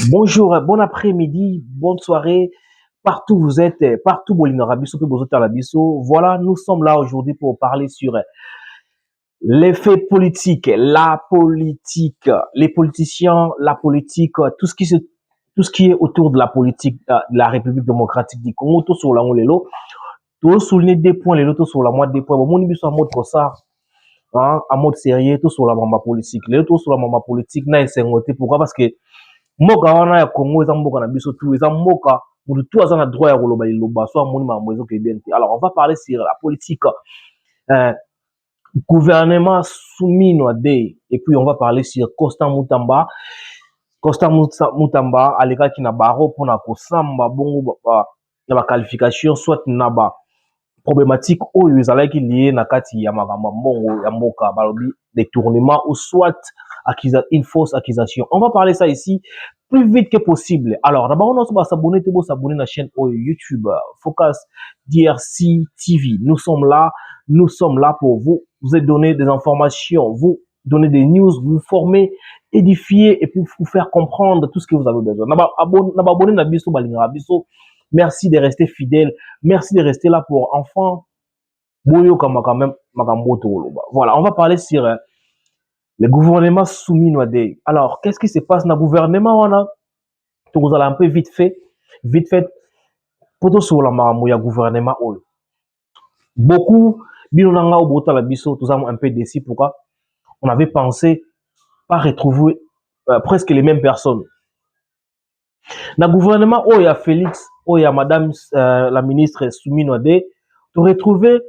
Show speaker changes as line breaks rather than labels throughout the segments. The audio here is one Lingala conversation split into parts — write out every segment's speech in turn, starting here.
Bonjour, bon après-midi, bonne soirée, partout où vous êtes, partout Bolinorabiso, Biso. Voilà, nous sommes là aujourd'hui pour parler sur l'effet politique, la politique, les politiciens, la politique, tout ce qui est autour de la politique de la République démocratique du Congo, tout sur la lelo, tout souligner des points, les tout sur la moitié des points. Bon, mon biso en mode comme ça, hein, en mode sérieux, tout sur la mamba politique, les tout sur la mamba politique, na esengote. Pourquoi? Parce que mboka wana ya Congo eza mboka na biso tout eza mboka mutu tout aza na droit ya koloba liloba so amoni mambo ezokende te. Alors on va parler sur la politique euh, gouvernement Soumis Noadé et puis on va parler sur Constant Mutamba. Constant Mutamba alekaki na baro mpona kosamba bongo na ba qualification soit na ba problématique oyo ezalaki lié na kati ya makambo mbongo ya mboka balobi détournement ou soit une fausse accusation. On va parler ça ici plus vite que possible. Alors, d'abord, on va s'abonner à la chaîne YouTube Focus DRC TV. Nous sommes là pour vous donner des informations, vous donner des news, vous former, édifier et puis vous faire comprendre tout ce que vous avez besoin. Merci de rester fidèle, merci de rester là pour enfants. Voilà, on va parler sur le gouvernement Soumis Noadé. Alors, qu'est-ce qui se passe dans le gouvernement? Vous allez un peu vite fait, pour sur la maramouya gouvernement. Beaucoup, binonanga ou bota la biso, tous un peu déçus. Pourquoi? On avait pensé pas retrouver presque les mêmes personnes. Dans le gouvernement, il y a Félix, il y a Madame la ministre Soumis Noadé, tu retrouver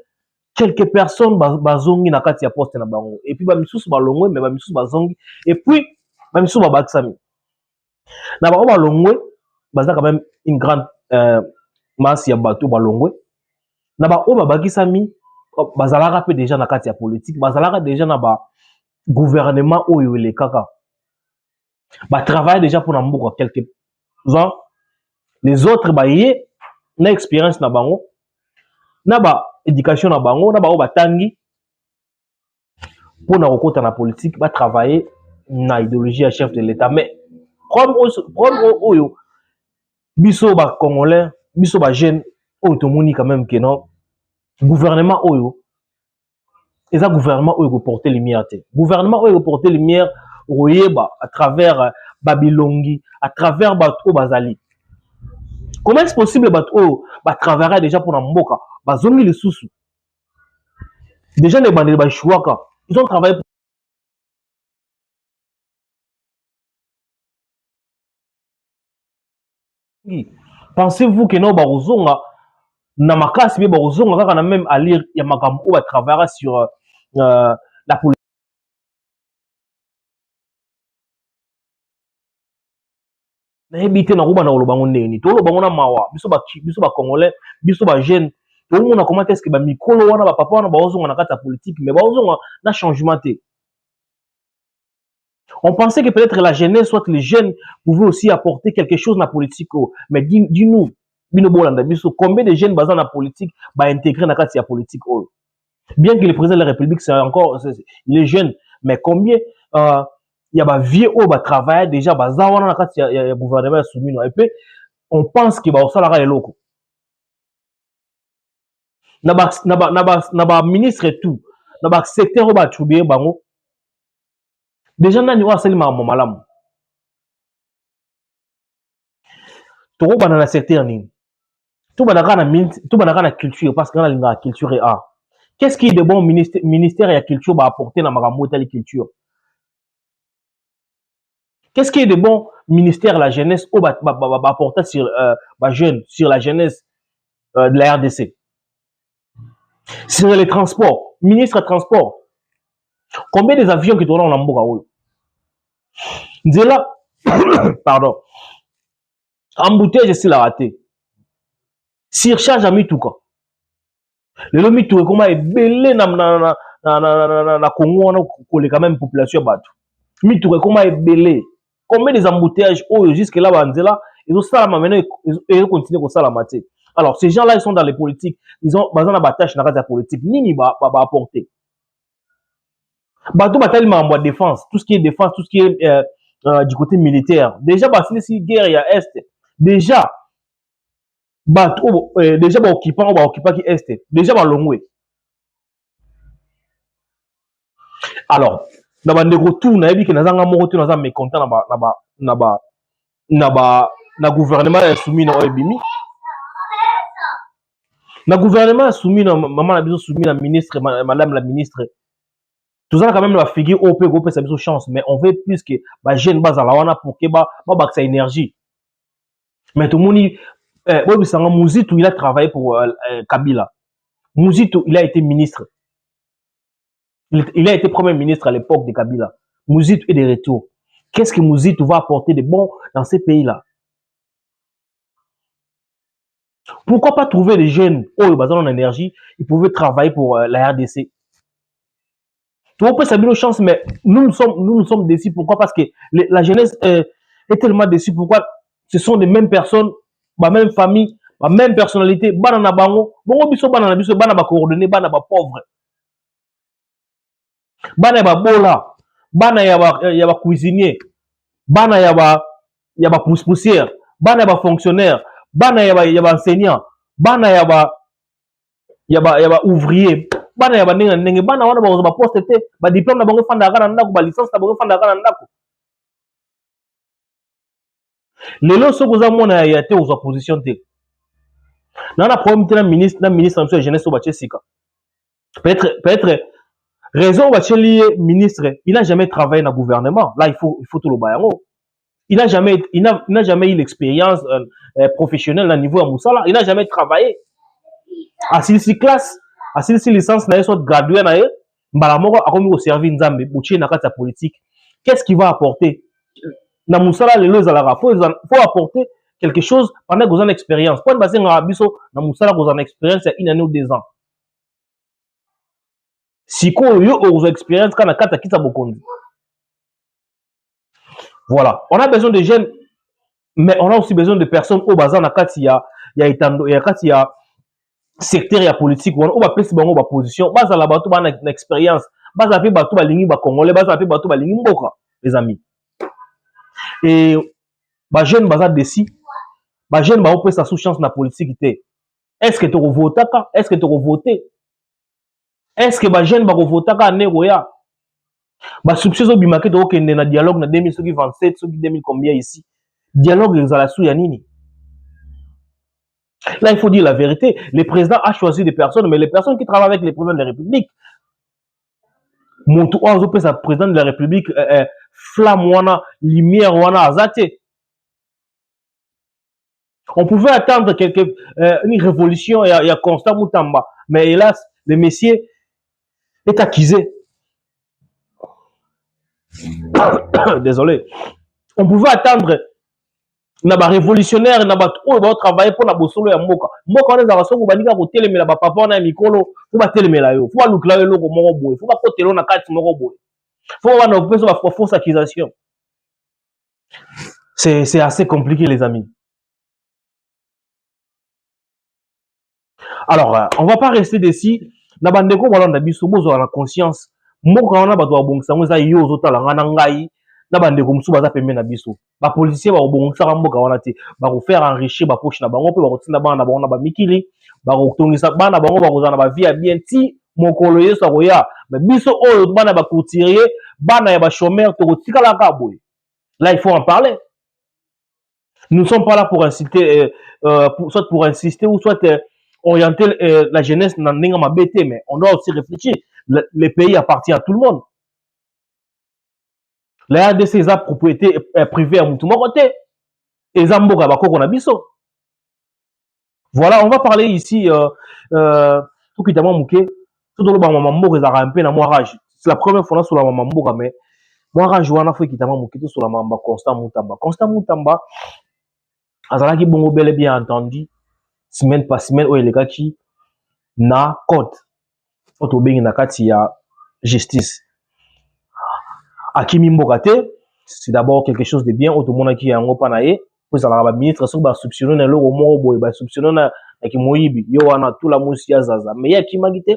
quelques personnes bazongi na kati ya poste na bango et puis ba misusu balongwe mais ba misusu bazongi et puis ba misusu babaksami na ba balongwe baza quand même une grande masse ya bato balongwe na ba babakisami bazalaka pe déjà na kati ya politique bazalaka déjà na ba gouvernement oyo le kaka ba travaille déjà pour na mboka quelques ans les autres ba yé na expérience na bango na ba éducation na bango na ba batangi pour na kokota na politique ba travailler na idéologie à chef de l'état mais problème oyo biso ba congolais biso ba jeune oyo tomoni quand même que non gouvernement oyo eza gouvernement oyo ko porter lumière te gouvernement oyo ko porter lumière oyeba à travers babilongi à travers bato bazali. Comment est-ce possible bato oyo ba travailler déjà pour na mboka bazongi lisusu déjà les bandits ba chouaka ils ont travaillé. Pensez-vous que non barozonga na makasi be barozonga kaka na même à lire ya makambo oyo ba travailler sur la politique nayebi te nakoba na koloba ngo ndeni toloba ngo na mawa biso ba congolais biso ba jeune tomona comment est-ce que ba mikolo wana ba papa wana bazonga na kati ya politique mais bazonga na changement te. On pensait que peut-être la jeunesse soit les jeunes pouvaient aussi apporter quelque chose dans la politique mais dis-nous bino bolanda biso combien de jeunes basant la politique ba intégrer na kati ya politique bien que le président de la République c'est encore il est jeune mais combien il y a ba vieux au ba travailler déjà baza wana na kati ya gouvernement Soumis et puis on pense que ba osala ka eloko na ba ministre et tout na ba secteur ba attribuer bango déjà nani wa sali ma malamu to bana na secteur nini tout bana na culture parce que na culture et art. Qu'est-ce qui est de bon ministère et culture va apporter dans ma culture? Qu'est-ce qui est de bon ministère la jeunesse ou va apporter sur jeune sur la jeunesse de la RDC? Sur les transports, ministre transport. Combien des avions qui tournent en Mboka? Nzela, pardon. Embouteillage c'est la raté. Surcharge à Mituka. Le Mituka comment est belé na Congo on a quand même population bateau. Mituka comment est belé. Combien des embouteillages jusque là Nzela ils ont ça maintenant ils continuent comme ça la matière. Alors ces gens-là ils sont dans les politiques, ils ont besoin de bataille dans la politique. Nini va apporter. Bateau bataille en défense, tout ce qui est défense, tout ce qui est du côté militaire. Déjà, bah, si guerre il y a Est. Déjà, bah, déjà, bah, occupant qui Est. Déjà, bah, Longwe. Alors, na ba ndeko tout na yebi ke nazanga moko te naza mécontent na gouvernement ya soumis na oyebimi. Na gouvernement ya soumis na maman na biso soumis na ministre madame la ministre. Tout ça quand même la figure OP groupe ça biso chance mais on veut plus que ba jeune bazala wana pour que ba baksa énergie. Mais tout le monde Boy Bisanga Mouzitou il a travaillé pour Kabila. Mouzitou il a été ministre. Il a été premier ministre à l'époque de Kabila. Mouzitou est de retour. Qu'est-ce que Mouzitou va apporter de bon dans ces pays-là? Pourquoi pas trouver des jeunes oh, basés en énergie, ils pouvaient travailler pour la RDC. Tout le monde peut s'habiller aux chances, mais nous sommes déçus. Pourquoi? Parce que la jeunesse est tellement déçue. Pourquoi? Ce sont les mêmes personnes, la même famille, la même personnalité. Banana bango, bongo biso banana biso, banana coordonné, banana pauvre. Bana ya bola, bana ya ba cuisinier, bana ya ba poussière, bana ya ba fonctionnaire, bana ya ba enseignant, bana ya ba ouvrier, bana ya ba ndenge bana wana ba poste te, ba diplôme na bango fanda kana ndako, ba licence na bango fanda kana ndako. Lelo soko za mona ya te aux opposition te. Na problème te na ministre de la jeunesse au Bachesika. Peut-être raison Bacheli ministre, il n'a jamais travaillé dans le gouvernement. Là il faut tout le bayango. Il n'a jamais eu l'expérience professionnelle à niveau à Moussala. Il n'a jamais travaillé. À Silsi classe, à Silsi licence, il soit gradué, Mbalamoko a commis au service Nzambe, Bouché na kata politique. Qu'est-ce qu'il va apporter? Na Moussala, les lois à faut apporter quelque chose pendant que vous avez une expérience. Quand vous avez na Moussala, vous avez une expérience, il y a 1 an ou 2 ans. Si vous avez une expérience, quand vous avez kata bokondi. Voilà. On a besoin de jeunes, mais on a aussi besoin de personnes au bazar na kati ya secteur ya politique on va placer bango ba position baza la bato ba na expérience baza pe bato ba lingi ba congolais baza pe bato ba lingi mboka les amis et ba jeune baza desi ba jeune ba opesa sous chance na politique té est-ce que tu votaka est-ce que tu voter est-ce que ba jeune ba votaka nego ya ba soupçons bimake to kende na dialogue na 2027 soki 2000 combien ici dialogue ezala sous ya nini. Là, il faut dire la vérité. Le président a choisi des personnes, mais les personnes qui travaillent avec le président de la République, Montou Anzo, sa président de la République, flamme wana, lumière wana, azate. On pouvait attendre une révolution, il y a Constant Moutamba, mais hélas, le messier est accusé. Désolé. On pouvait attendre na ba révolutionnaire na ba oyo ba travailler pour na bosolo ya mboka on ezaka soko bandika ko telemela ba papa na mikolo faut ba telemela yo faut ba lukla yo loko moko boye faut ba kotelo na kati moko boye faut ba na opesa ba fausse accusation. C'est assez compliqué les amis. Alors on va pas rester d'ici na bandeko balanda biso bozo na conscience mboka wana bato ba bongisa ngo za yo ozotala ngana ngai na bandeko musu baza pembe na biso ba policier ba obongisa mboka wana te ba ko faire enrichir ba poche na bango pe ba kotinda bana na bango na ba mikili ba ko tongisa bana bango ba kozana ba vie ya bien ti mokolo yeso akoya mais biso oyo bana ba couturier bana ya ba chômeur to kotikala ka boye. Là il faut en parler. Nous ne sommes pas là pour inciter soit pour insister ou soit orienter la jeunesse dans ndenge mabete mais on doit aussi réfléchir. Le pays appartient à tout le monde. La RDC est propriété privée à Moutouma côté. Et Zamboga Bako Nabiso. Voilà, on va parler ici tout qui t'a mouké. Tout le monde m'a mouké à un peu dans moi rage. C'est la première fois sur la maman mouka mais moi rage wana fait qui t'a mouké sur la maman Constant Moutamba. Constant Moutamba azalaki bongo bel et bien entendu semaine par semaine oyo elekaki na code. Oto bengi na kati ya justice. Akimi mboka te, c'est d'abord quelque chose de bien. Automona qui yango panaye, puis ça la ministre so ba soupçonner na lo mo boy ba soupçonner na ki moyibi yo wana tout la musi ya zaza. Mais ya ki magite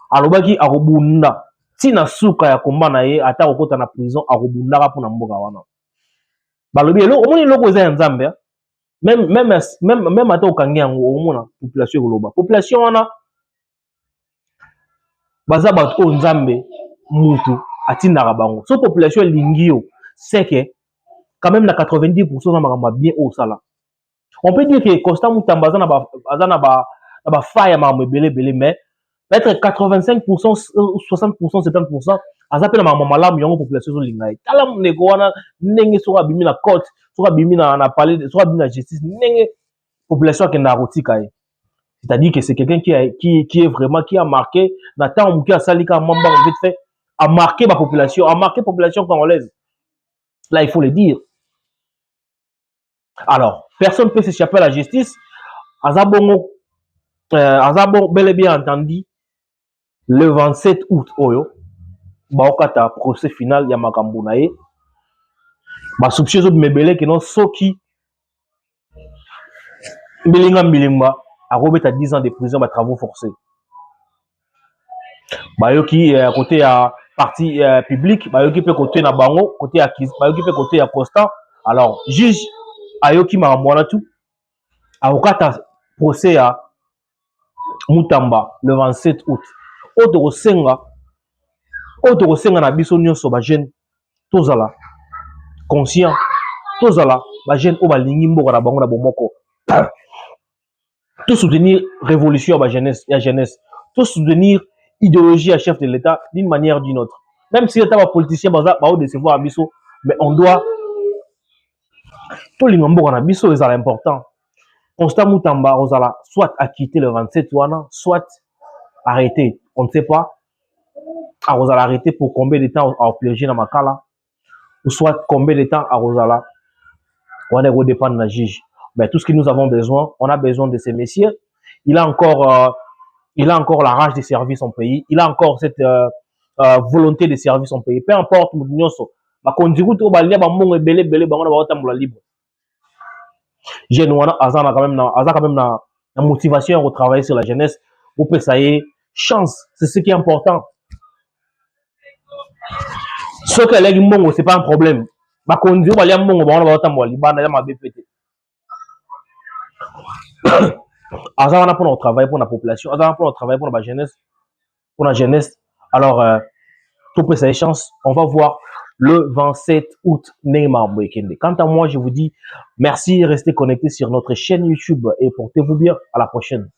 alobaki akobunda tina suka ya komba na ye ata okota na prison akobundaka mpona mboka wana balobi omoni eloko eza ya nzambe même ata okangi yango omona population ekoloba population wana baza bato oyo nzambe mutu atindaka bango so population elingi yo seke quand même na 90% na makambo bien osala on peut dire que Constant Mutamba aza na ba faille makambo ebele mais peut-être 85%, 60%, 70% aza pe na makambo malamu yango population ezolinga ye tala ndeko wana ndenge soki abimi na cote soki abimi na palais soki abimi na justice ndenge population akendaka kotika ye c'est-à-dire que c'est quelqu'un qui est vraiment qui a marqué na temps moke asali kaka mamba vite fait a marqué la population congolaise là il faut le dire. Alors, personne ne peut s'échapper à la justice. Azabongo, bel et bien entendu, le 27 août, baokata procès final ya makambo na ye. Ba soupçon zo mebele que non soki mbilinga akobeta 10 ans de prison ba travaux forcés. Bayoki côté à parti public, bayoki pe côté na bango, côté à bayoki pe côté à Constant. Alors, juge ayoki makambo na tout. Akokata procès à Mutamba le 27 août. Autre senga na biso nyonso ba jeune tozala conscient tozala ba jeune o balingi mboka na bango na bomoko. Tout soutenir révolution à la jeunesse, tout soutenir idéologie à chef de l'État d'une manière ou d'une autre. Même si l'État va politicien va décevoir à biso, mais on doit tout l'ingombo na biso est important. Constant Mutamba Rosala soit acquitté le 27 ouana, soit arrêté. On ne sait pas. À Rosala arrêté pour combien de temps à plonger dans Makala, ou soit combien de temps à Rosala. On est redépend de la juge. Mais tout ce que nous avons besoin, on a besoin de ces messieurs. Il a encore la rage de servir son pays. Il a encore cette volonté de servir son pays. Peu importe, bah, quand du coup, tu vas libre. Jeune wana azana quand même na motivation à travailler sur la jeunesse pour que ça ait chance, c'est ce qui est important. Ce que les mbongo c'est pas un problème. Ba konzi ba liam mbongo ba wana ba libana ya mabepete. Azana pour notre travail pour la population, azana pour notre travail pour la jeunesse, pour la jeunesse. Alors tout peut ça ait chance, on va voir le 27 août Neymar Boekende. Quant à moi, je vous dis merci, restez connectés sur notre chaîne YouTube et portez-vous bien. À la prochaine.